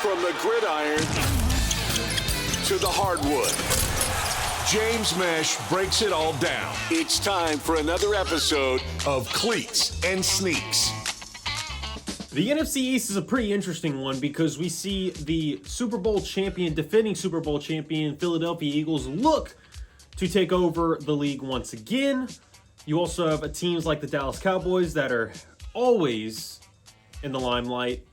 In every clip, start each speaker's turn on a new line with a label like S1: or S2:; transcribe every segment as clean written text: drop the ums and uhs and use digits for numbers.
S1: From the gridiron to the hardwood, James Mesh breaks it all down. It's time for another episode of Cleats and Sneaks.
S2: The NFC East is a pretty interesting one because we see the defending Super Bowl champion Philadelphia Eagles look to take over the league once again. You also have teams like the Dallas Cowboys that are always in the limelight,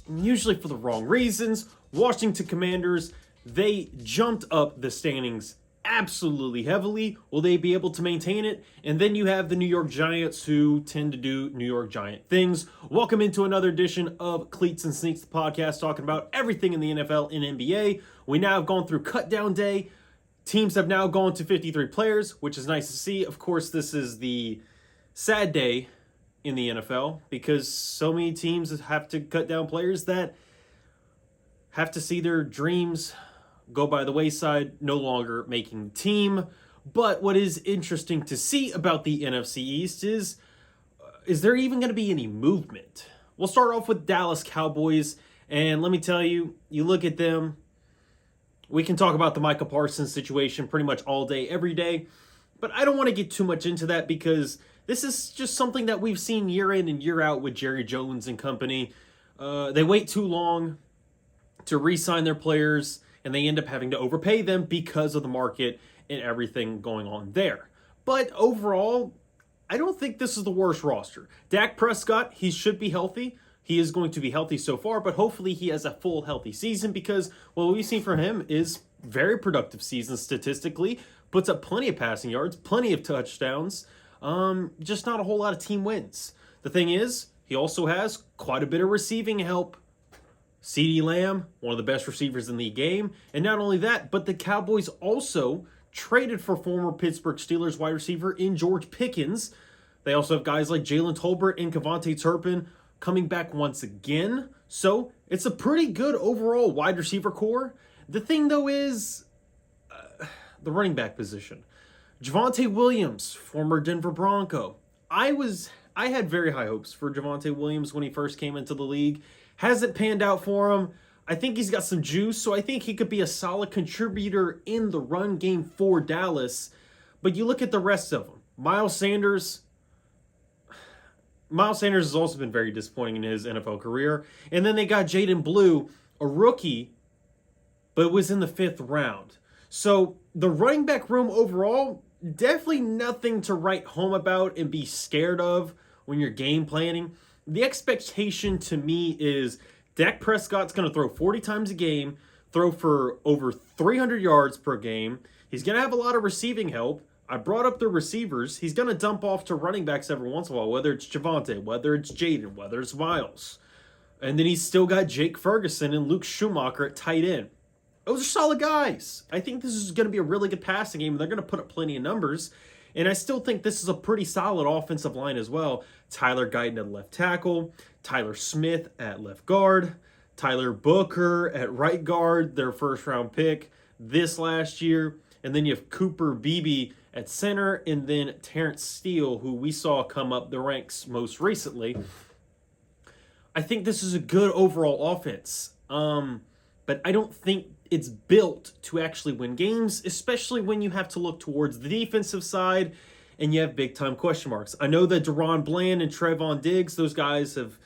S2: usually for the wrong reasons. Washington Commanders, they jumped up the standings absolutely heavily. Will they be able to maintain it? And then you have the New York Giants, who tend to do New York Giant things. Welcome into another edition of Cleats and Sneaks, the podcast talking about everything in the NFL and NBA. We now have gone through cut down day. Teams have now gone to 53 players, which is nice to see. Of course, this is the sad day in the NFL because so many teams have to cut down players that have to see their dreams go by the wayside, no longer making the team. But what is interesting to see about the NFC East is there even going to be any movement? We'll start off with Dallas Cowboys, and let me tell you, you look at them, we can talk about the Micah Parsons situation pretty much all day, every day, but I don't want to get too much into that because this is just something that we've seen year in and year out with Jerry Jones and company. They wait too long to re-sign their players, and they end up having to overpay them because of the market and everything going on there. But overall, I don't think this is the worst roster. Dak Prescott, he should be healthy. He is going to be healthy so far, but hopefully he has a full healthy season because what we've seen from him is very productive season statistically, puts up plenty of passing yards, plenty of touchdowns, just not a whole lot of team wins. The thing is, he also has quite a bit of receiving help. CeeDee Lamb, one of the best receivers in the game. And not only that, but the Cowboys also traded for former Pittsburgh Steelers wide receiver in George Pickens. They also have guys like Jalen Tolbert and Kevontae Turpin coming back once again. So it's a pretty good overall wide receiver core. The thing, though, is the running back position. Javonte Williams, former Denver Bronco. I had very high hopes for Javonte Williams when he first came into the league. Hasn't panned out for him. I think he's got some juice, so I think he could be a solid contributor in the run game for Dallas. But you look at the rest of them. Miles Sanders has also been very disappointing in his NFL career. And then they got Jaden Blue, a rookie, but was in the 5th round. So the running back room overall, definitely nothing to write home about and be scared of when you're game planning. The expectation to me is Dak Prescott's going to throw 40 times a game, throw for over 300 yards per game. He's going to have a lot of receiving help. I brought up the receivers. He's going to dump off to running backs every once in a while, whether it's Javonte, whether it's Jaden, whether it's Miles. And then he's still got Jake Ferguson and Luke Schumacher at tight end. Those are solid guys. I think this is going to be a really good passing game. They're going to put up plenty of numbers. And I still think this is a pretty solid offensive line as well. Tyler Guyton at left tackle, Tyler Smith at left guard, Tyler Booker at right guard, their first-round pick this last year. And then you have Cooper Beebe at center, and then Terrence Steele, who we saw come up the ranks most recently. I think this is a good overall offense. But I don't think it's built to actually win games, especially when you have to look towards the defensive side and you have big-time question marks. I know that Deron Bland and Trevon Diggs, those guys have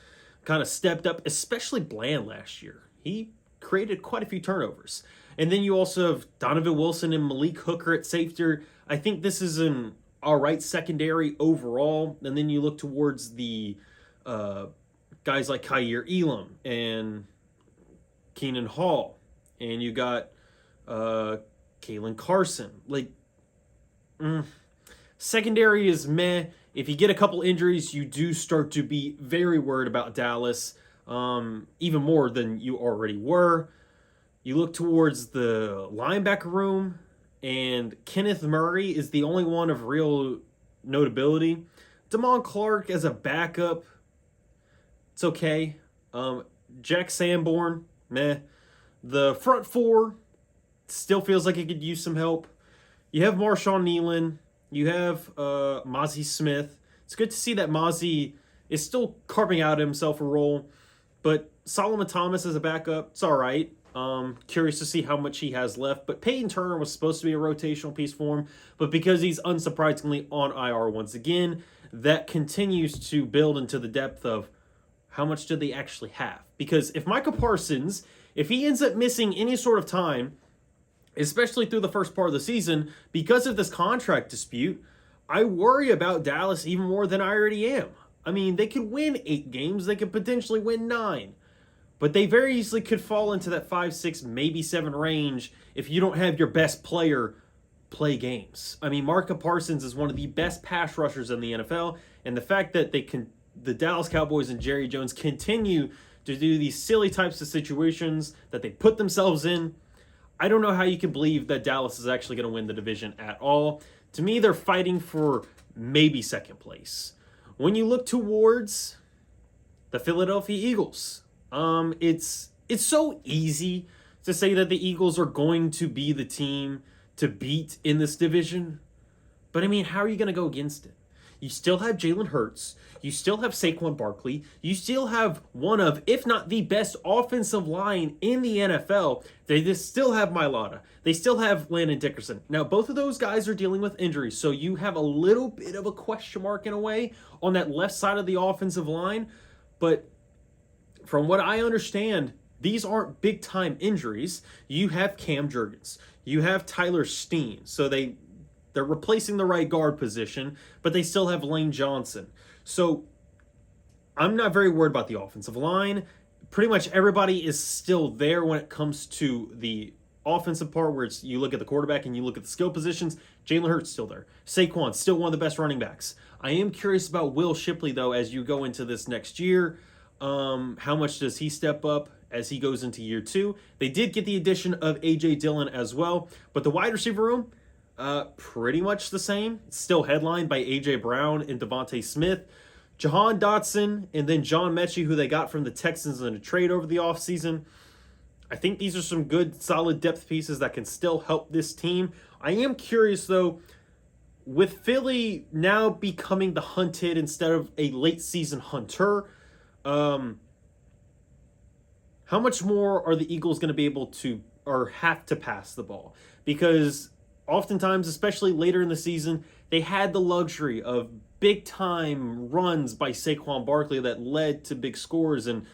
S2: kind of stepped up, especially Bland last year. He created quite a few turnovers. And then you also have Donovan Wilson and Malik Hooker at safety. I think this is an all right secondary overall. And then you look towards the guys like Kaiir Elam and Keenan Hall. And you got Kalen Carson. Secondary is meh. If you get a couple injuries, you do start to be very worried about Dallas, even more than you already were. You look towards the linebacker room, and Kenneth Murray is the only one of real notability. Damon Clark as a backup, it's okay. Jack Sanborn, meh. The front four still feels like it could use some help. You have Marshawn Nealon. You have Mozzie Smith. It's good to see that Mozzie is still carving out himself a role. But Solomon Thomas as a backup, it's all right. Curious to see how much he has left. But Peyton Turner was supposed to be a rotational piece for him. But because he's unsurprisingly on IR once again, that continues to build into the depth of how much do they actually have. Because if Micah Parsons, if he ends up missing any sort of time, especially through the first part of the season, because of this contract dispute, I worry about Dallas even more than I already am. I mean, they could win 8 games. They could potentially win 9. But they very easily could fall into that 5, 6, maybe 7 range if you don't have your best player play games. I mean, Micah Parsons is one of the best pass rushers in the NFL, and the fact that the Dallas Cowboys and Jerry Jones continue to do these silly types of situations that they put themselves in, I don't know how you can believe that Dallas is actually going to win the division at all. To me, they're fighting for maybe second place. When you look towards the Philadelphia Eagles, it's so easy to say that the Eagles are going to be the team to beat in this division. But I mean, how are you going to go against it? You still have Jalen Hurts. You still have Saquon Barkley. You still have one of, if not the best offensive line in the NFL. They just still have Mailata. They still have Landon Dickerson. Now, both of those guys are dealing with injuries, so you have a little bit of a question mark in a way on that left side of the offensive line. But from what I understand, these aren't big-time injuries. You have Cam Jurgens. You have Tyler Steen. So they're replacing the right guard position, but they still have Lane Johnson. So I'm not very worried about the offensive line. Pretty much everybody is still there when it comes to the offensive part, where you look at the quarterback and you look at the skill positions. Jalen Hurts still there. Saquon still one of the best running backs. I am curious about Will Shipley, though, as you go into this next year. How much does he step up as he goes into year 2? They did get the addition of A.J. Dillon as well, but the wide receiver room, pretty much the same. It's still headlined by A.J. Brown and Devontae Smith. Jahan Dotson and then John Mechie, who they got from the Texans in a trade over the offseason. I think these are some good, solid depth pieces that can still help this team. I am curious, though, with Philly now becoming the hunted instead of a late-season hunter, how much more are the Eagles going to be able to or have to pass the ball? Because oftentimes, especially later in the season, they had the luxury of big-time runs by Saquon Barkley that led to big scores, and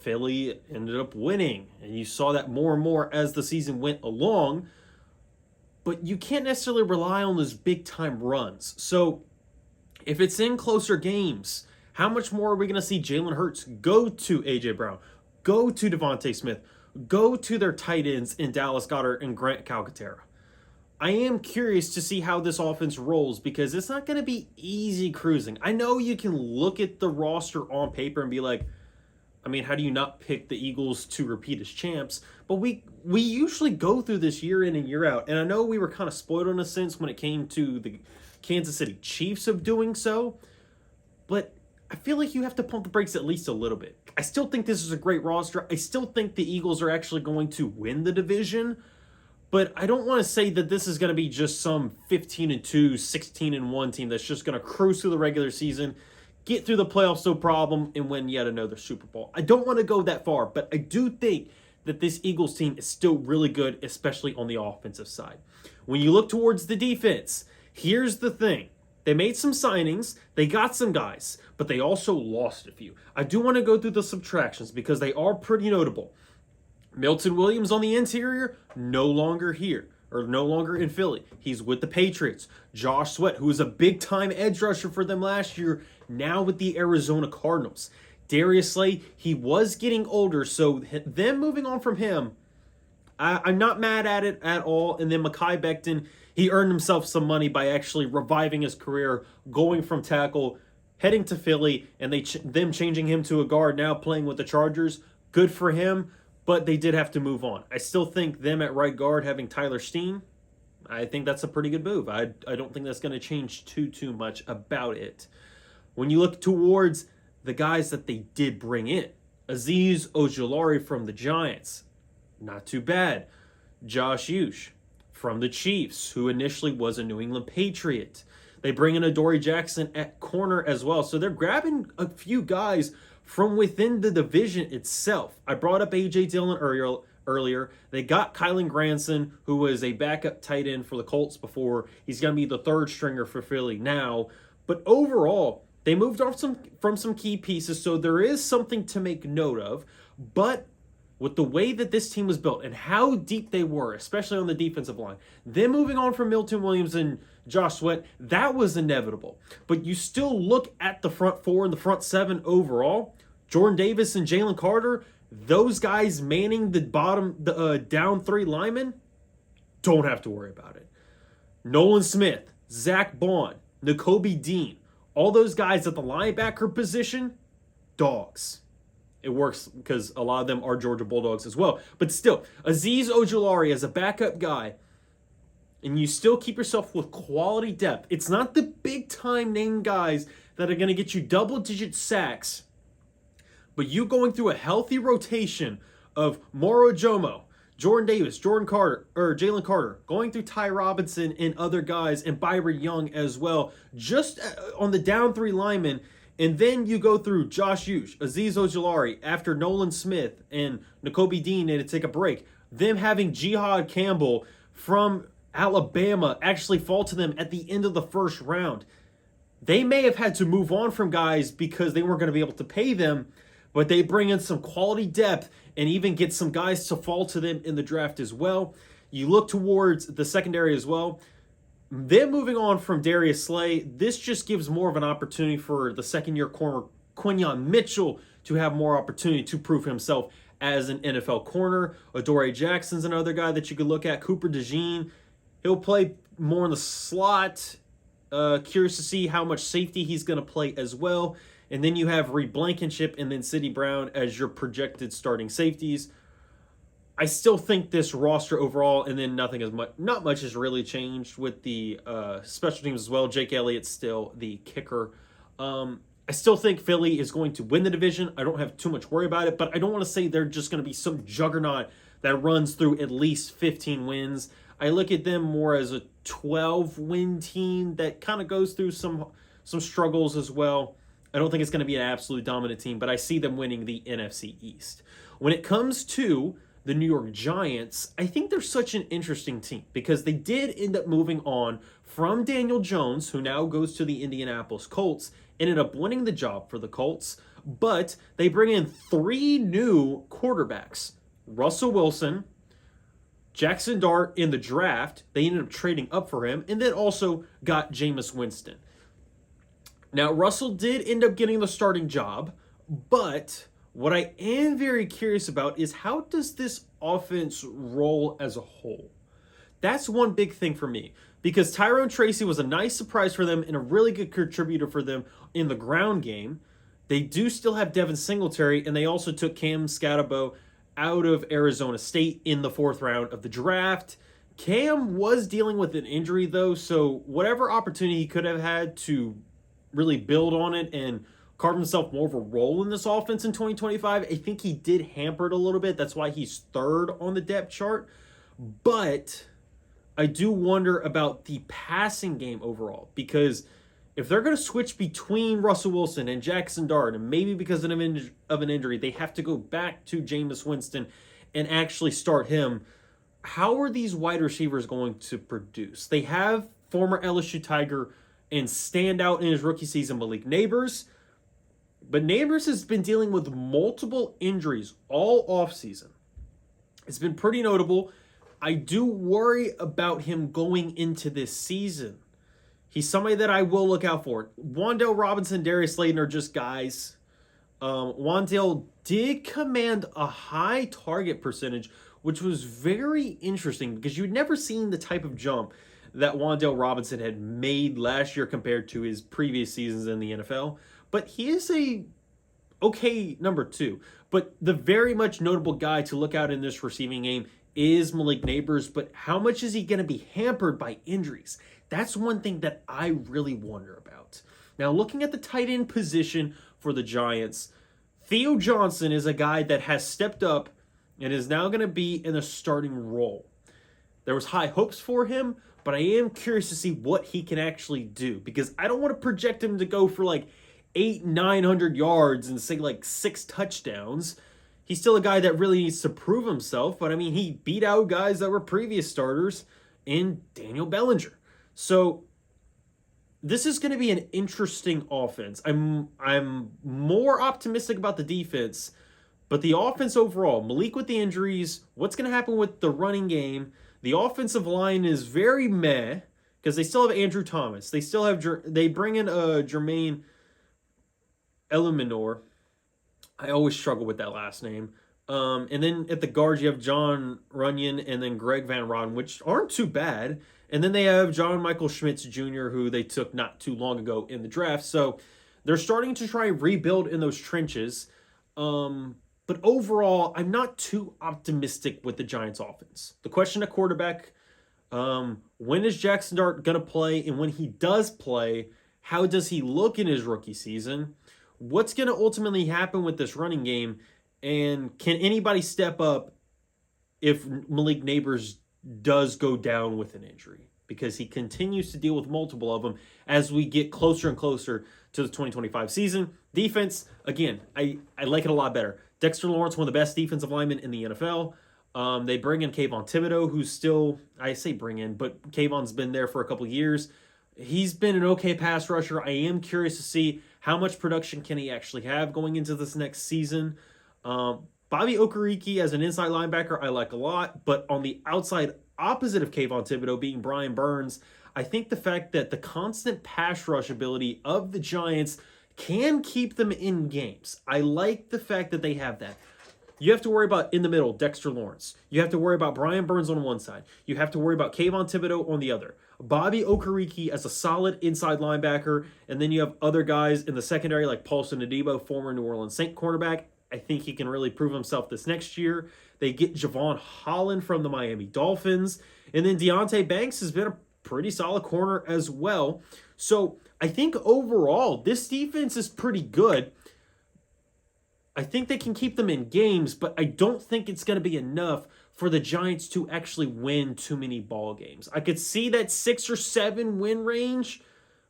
S2: Philly ended up winning. And you saw that more and more as the season went along. But you can't necessarily rely on those big-time runs. So if it's in closer games, how much more are we going to see Jalen Hurts go to A.J. Brown, go to Devontae Smith, go to their tight ends in Dallas Goedert and Grant Calcaterra? I am curious to see how this offense rolls, because it's not going to be easy cruising. I know you can look at the roster on paper and be like, I mean, how do you not pick the Eagles to repeat as champs? But we usually go through this year in and year out. And I know we were kind of spoiled in a sense when it came to the Kansas City Chiefs of doing so. But I feel like you have to pump the brakes at least a little bit. I still think this is a great roster. I still think the Eagles are actually going to win the division. But I don't want to say that this is going to be just some 15-2, 16-1 team that's just going to cruise through the regular season, get through the playoffs no problem, and win yet another Super Bowl. I don't want to go that far, but I do think that this Eagles team is still really good, especially on the offensive side. When you look towards the defense, here's the thing. They made some signings, they got some guys, but they also lost a few. I do want to go through the subtractions because they are pretty notable. Milton Williams on the interior, no longer here, or no longer in Philly. He's with the Patriots. Josh Sweat, who was a big-time edge rusher for them last year, now with the Arizona Cardinals. Darius Slay, he was getting older, so them moving on from him, I'm not mad at it at all. And then Mekhi Becton, he earned himself some money by actually reviving his career, going from tackle, heading to Philly, and them changing him to a guard, now playing with the Chargers. Good for him. But they did have to move on. I still think them at right guard having Tyler Steen, I think that's a pretty good move. I don't think that's going to change too much about it. When you look towards the guys that they did bring in, Azeez Ojulari from the Giants, not too bad. Josh Uche from the Chiefs, who initially was a New England Patriot. They bring in Adoree Jackson at corner as well. So they're grabbing a few guys from within the division itself. I brought up A.J. Dillon earlier. They got Kylan Granson, who was a backup tight end for the Colts before. He's going to be the third stringer for Philly now. But overall, they moved off from some key pieces, so there is something to make note of. But with the way that this team was built and how deep they were, especially on the defensive line, them moving on from Milton Williams and Josh Sweat, that was inevitable. But you still look at the front four and the front seven overall. Jordan Davis and Jalen Carter, those guys manning the down three linemen, don't have to worry about it. Nolan Smith, Zach Bond, Nakobe Dean, all those guys at the linebacker position, dogs. It works because a lot of them are Georgia Bulldogs as well. But still, Azeez Ojulari as a backup guy, and you still keep yourself with quality depth. It's not the big-time name guys that are going to get you double-digit sacks, but you going through a healthy rotation of Moro Jomo, Jordan Davis, Jalen Carter, going through Ty Robinson and other guys, and Byron Young as well, just on the down three linemen. And then you go through Josh Uche, Azeez Ojulari, after Nolan Smith and Nakobe Dean to take a break. Them having Jihad Campbell from Alabama actually fall to them at the end of the first round. They may have had to move on from guys because they weren't going to be able to pay them, but they bring in some quality depth and even get some guys to fall to them in the draft as well. You look towards the secondary as well. Them moving on from Darius Slay, this just gives more of an opportunity for the second-year corner Quinyon Mitchell to have more opportunity to prove himself as an NFL corner. Adoree Jackson's another guy that you could look at. Cooper DeJean, he'll play more in the slot. Curious to see how much safety he's going to play as well. And then you have Reed Blankenship and then Sidney Brown as your projected starting safeties. I still think this roster overall, and then not much has really changed with the special teams as well. Jake Elliott's still the kicker. I still think Philly is going to win the division. I don't have too much worry about it, but I don't want to say they're just going to be some juggernaut that runs through at least 15 wins. I look at them more as a 12-win team that kind of goes through some struggles as well. I don't think it's going to be an absolute dominant team, but I see them winning the NFC East. When it comes to the New York Giants, I think they're such an interesting team because they did end up moving on from Daniel Jones, who now goes to the Indianapolis Colts, ended up winning the job for the Colts, but they bring in 3 new quarterbacks. Russell Wilson, Jackson Dart in the draft, they ended up trading up for him, and then also got Jameis Winston. Now, Russell did end up getting the starting job, but what I am very curious about is how does this offense roll as a whole? That's one big thing for me, because Tyrone Tracy was a nice surprise for them and a really good contributor for them in the ground game. They do still have Devin Singletary, and they also took Cam Scatterbo out of Arizona State in the 4th round of the draft. Cam was dealing with an injury, though, so whatever opportunity he could have had to really build on it and carve himself more of a role in this offense in 2025, I think he did hamper it a little bit. That's why he's 3rd on the depth chart. But I do wonder about the passing game overall, because if they're going to switch between Russell Wilson and Jackson Dart, and maybe because of an injury, they have to go back to Jameis Winston and actually start him, how are these wide receivers going to produce? They have former LSU Tiger and standout in his rookie season, Malik Neighbors. But Neighbors has been dealing with multiple injuries all offseason. It's been pretty notable. I do worry about him going into this season. He's somebody that I will look out for. Wan'Dale Robinson, Darius Slayton are just guys. Wan'Dale did command a high target percentage, which was very interesting because you'd never seen the type of jump that Wan'Dale Robinson had made last year compared to his previous seasons in the NFL. But he is a okay number 2. But the very much notable guy to look out in this receiving game is Malik Neighbors. But how much is he going to be hampered by injuries? That's one thing that I really wonder about. Now, looking at the tight end position for the Giants, Theo Johnson is a guy that has stepped up and is now going to be in a starting role. There was high hopes for him, but I am curious to see what he can actually do, because I don't want to project him to go for like 900 yards and say like 6 touchdowns. He's still a guy that really needs to prove himself, but I mean, he beat out guys that were previous starters in Daniel Bellinger. So this is going to be an interesting offense. I'm more optimistic about the defense, but the offense overall, Malik with the injuries, what's going to happen with the running game? The offensive line is very meh because they still have Andrew Thomas. They still have they bring in Jermaine Eleminor. I always struggle with that last name. And then at the guards, you have John Runyon and then Greg Van Roden, which aren't too bad. And then they have John Michael Schmitz Jr., who they took not too long ago in the draft. So they're starting to try and rebuild in those trenches. But overall, I'm not too optimistic with the Giants' offense. The question at quarterback, when is Jackson Dart going to play? And when he does play, how does he look in his rookie season? What's going to ultimately happen with this running game? And can anybody step up if Malik Neighbors does go down with an injury? Because he continues to deal with multiple of them as we get closer and closer to the 2025 season. Defense, again, I like it a lot better. Dexter Lawrence, one of the best defensive linemen in the NFL. They bring in Kayvon Thibodeau, who's still, I say bring in, but Kayvon's been there for a couple years. He's been an okay pass rusher. I am curious to see how much production can he actually have going into this next season. Bobby Okereke as an inside linebacker, I like a lot. But on the outside opposite of Kayvon Thibodeau being Brian Burns, I think the fact that the constant pass rush ability of the Giants can keep them in games. I like the fact that they have that. You have to worry about, in the middle, Dexter Lawrence. You have to worry about Brian Burns on one side. You have to worry about Kayvon Thibodeau on the other. Bobby Okereke as a solid inside linebacker. And then you have other guys in the secondary like Paulson Adebo, former New Orleans Saint cornerback. I think he can really prove himself this next year. They get Javon Holland from the Miami Dolphins. And then Deonte Banks has been a pretty solid corner as well. So I think overall, this defense is pretty good. I think they can keep them in games, but I don't think it's going to be enough for the Giants to actually win too many ball games. I could see that 6 or 7 win range,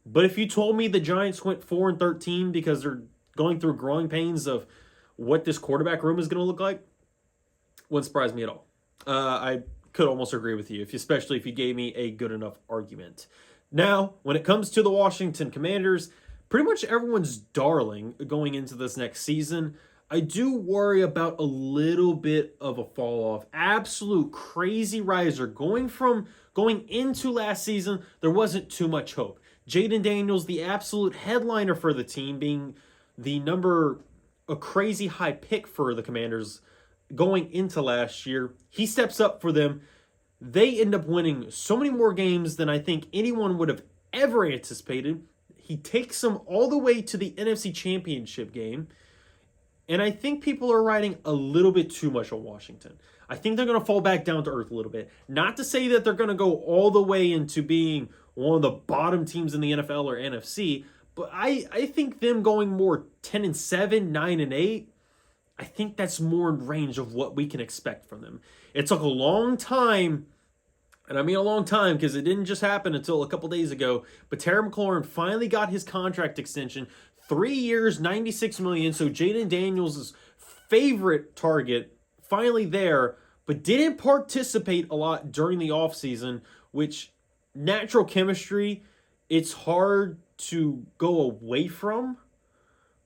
S2: but if you told me the Giants went 4-13 because they're going through growing pains of what this quarterback room is going to look like, wouldn't surprise me at all. I could almost agree with you, especially if you gave me a good enough argument. Now, when it comes to the Washington Commanders, pretty much everyone's darling going into this next season. I do worry about a little bit of a fall off. Absolute crazy riser. Going into last season, there wasn't too much hope. Jaden Daniels, the absolute headliner for the team, being a crazy high pick for the Commanders going into last year. He steps up for them. They end up winning so many more games than I think anyone would have ever anticipated. He takes them all the way to the NFC Championship game. And I think people are riding a little bit too much on Washington. I think they're going to fall back down to earth a little bit. Not to say that they're going to go all the way into being one of the bottom teams in the NFL or NFC, but I think them going more 10-7, 9-8, I think that's more in range of what we can expect from them. It took a long time, and I mean a long time because it didn't just happen until a couple days ago, but Terry McLaurin finally got his contract extension. 3 years, $96 million. So Jaden Daniels' favorite target, finally there, but didn't participate a lot during the offseason, which natural chemistry, it's hard to go away from.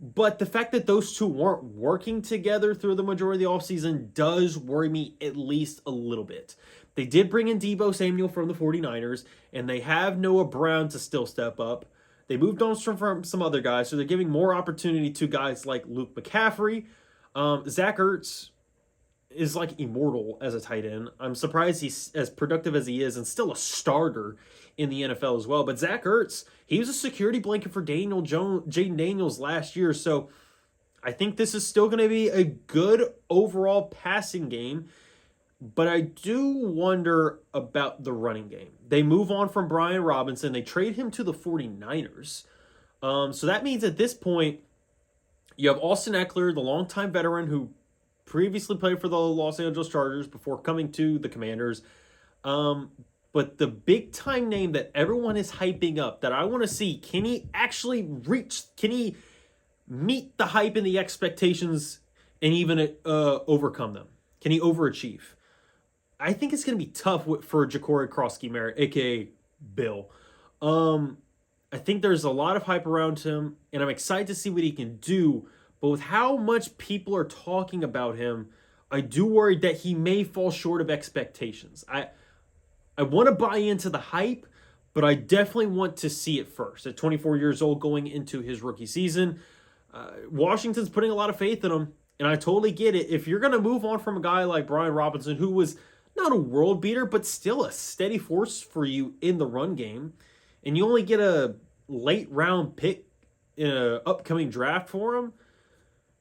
S2: But the fact that those two weren't working together through the majority of the offseason does worry me at least a little bit. They did bring in Deebo Samuel from the 49ers, and they have Noah Brown to still step up. They moved on from some other guys, so they're giving more opportunity to guys like Luke McCaffrey. Zach Ertz is like immortal as a tight end. I'm surprised he's as productive as he is and still a starter in the NFL as well. But Zach Ertz, he was a security blanket for Jaden Daniels last year. So I think this is still going to be a good overall passing game. But I do wonder about the running game. They move on from Brian Robinson. They trade him to the 49ers. So that means at this point, you have Austin Eckler, the longtime veteran who previously played for the Los Angeles Chargers before coming to the Commanders. But the big-time name that everyone is hyping up, that I want to see, can he actually reach, can he meet the hype and the expectations and even overcome them? Can he overachieve? I think it's going to be tough for Ja'Cory Krosky-Merritt, a.k.a. Bill. I think there's a lot of hype around him, and I'm excited to see what he can do. But with how much people are talking about him, I do worry that he may fall short of expectations. I want to buy into the hype, but I definitely want to see it first. At 24 years old, going into his rookie season, Washington's putting a lot of faith in him, and I totally get it. If you're going to move on from a guy like Brian Robinson, who was not a world beater, but still a steady force for you in the run game, and you only get a late round pick in an upcoming draft for him,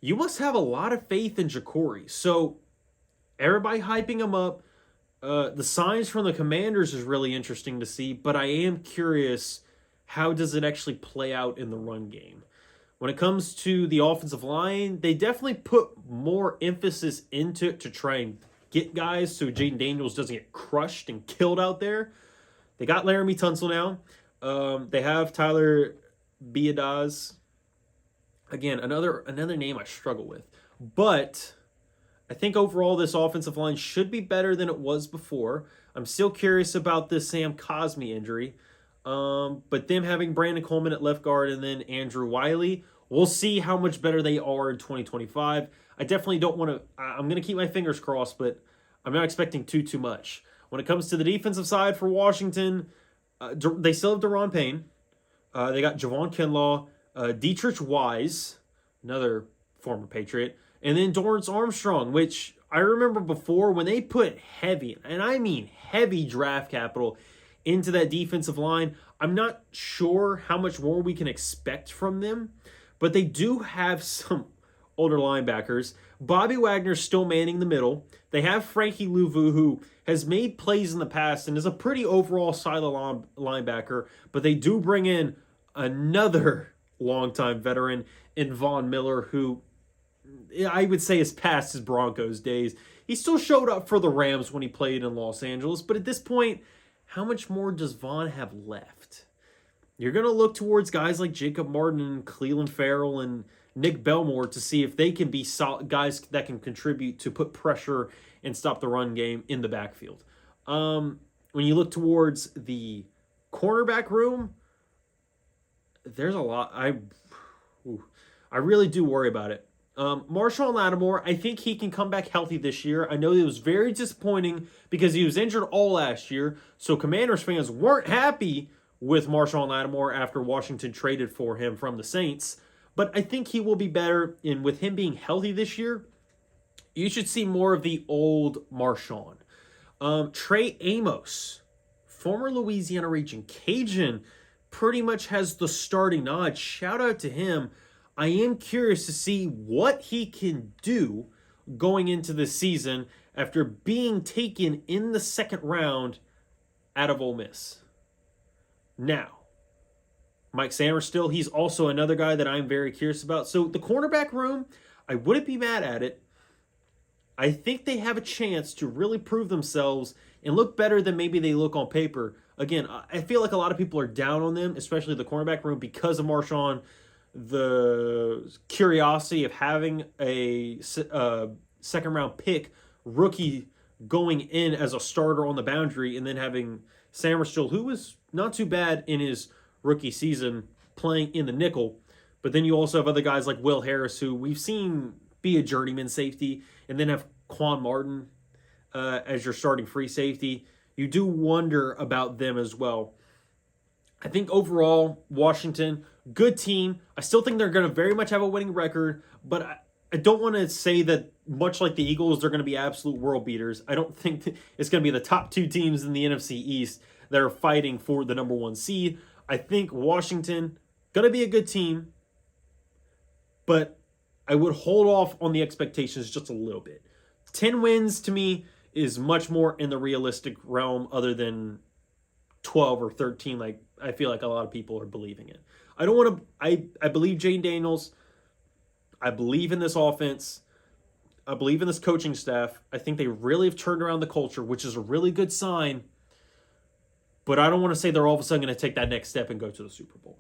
S2: you must have a lot of faith in Ja'Cory. So everybody hyping him up. The signs from the Commanders is really interesting to see, but I am curious, how does it actually play out in the run game? When it comes to the offensive line, they definitely put more emphasis into it to try and get guys so Jaden Daniels doesn't get crushed and killed out there. They got Laramie Tunsil now. They have Tyler Biadasz. Again, another name I struggle with. But I think overall this offensive line should be better than it was before. I'm still curious about this Sam Cosmi injury. But them having Brandon Coleman at left guard and then Andrew Wiley, we'll see how much better they are in 2025. I definitely don't want to... I'm going to keep my fingers crossed, but I'm not expecting too much. When it comes to the defensive side for Washington, they still have Daron Payne. They got Javon Kinlaw, Dietrich Wise, another former Patriot, and then Dorrance Armstrong, which I remember before when they put heavy, and I mean heavy draft capital into that defensive line. I'm not sure how much more we can expect from them, but they do have some older linebackers. Bobby Wagner's still manning the middle. They have Frankie Louvu, who has made plays in the past and is a pretty overall solid linebacker, but they do bring in another longtime veteran in Von Miller, who I would say is past his Broncos days. He still showed up for the Rams when he played in Los Angeles, but at this point, how much more does Von have left? You're going to look towards guys like Jacob Martin and Cleveland Farrell and Nick Belmore to see if they can be guys that can contribute to put pressure and stop the run game in the backfield. When you look towards the cornerback room, there's a lot. I really do worry about it. Marshawn Lattimore, I think he can come back healthy this year. I know it was very disappointing because he was injured all last year, so Commanders fans weren't happy with Marshawn Lattimore after Washington traded for him from the Saints. But I think he will be better, and with him being healthy this year, you should see more of the old Marshawn. Trey Amos, former Louisiana Region Cajun, pretty much has the starting nod. Shout out to him. I am curious to see what he can do going into the season after being taken in the second round out of Ole Miss. Now, Mike Sainristil, he's also another guy that I'm very curious about. So the cornerback room, I wouldn't be mad at it. I think they have a chance to really prove themselves and look better than maybe they look on paper. Again, I feel like a lot of people are down on them, especially the cornerback room, because of Marshawn. The curiosity of having a second-round pick rookie going in as a starter on the boundary, and then having Sainristil, who was not too bad in his rookie season, playing in the nickel. But then you also have other guys like Will Harris, who we've seen be a journeyman safety, and then have Quan Martin as your starting free safety. You do wonder about them as well. I think overall, Washington, good team. I still think they're going to very much have a winning record, but I don't want to say that, much like the Eagles, they're going to be absolute world beaters. I don't think it's going to be the top two teams in the NFC East that are fighting for the number one seed. I think Washington, going to be a good team, but I would hold off on the expectations just a little bit. 10 wins, to me, is much more in the realistic realm other than 12 or 13 like I feel like a lot of people are believing it. I don't want to... I believe Jaden Daniels. I believe in this offense. I believe in this coaching staff. I think they really have turned around the culture, which is a really good sign. But I don't want to say they're all of a sudden going to take that next step and go to the Super Bowl.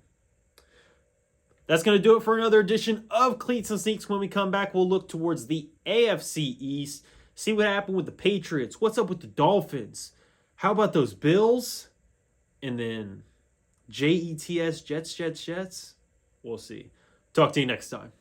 S2: That's going to do it for another edition of Cleats and Sneaks. When we come back, we'll look towards the AFC East, see what happened with the Patriots, what's up with the Dolphins, how about those Bills, and then Jets, Jets. We'll see. Talk to you next time.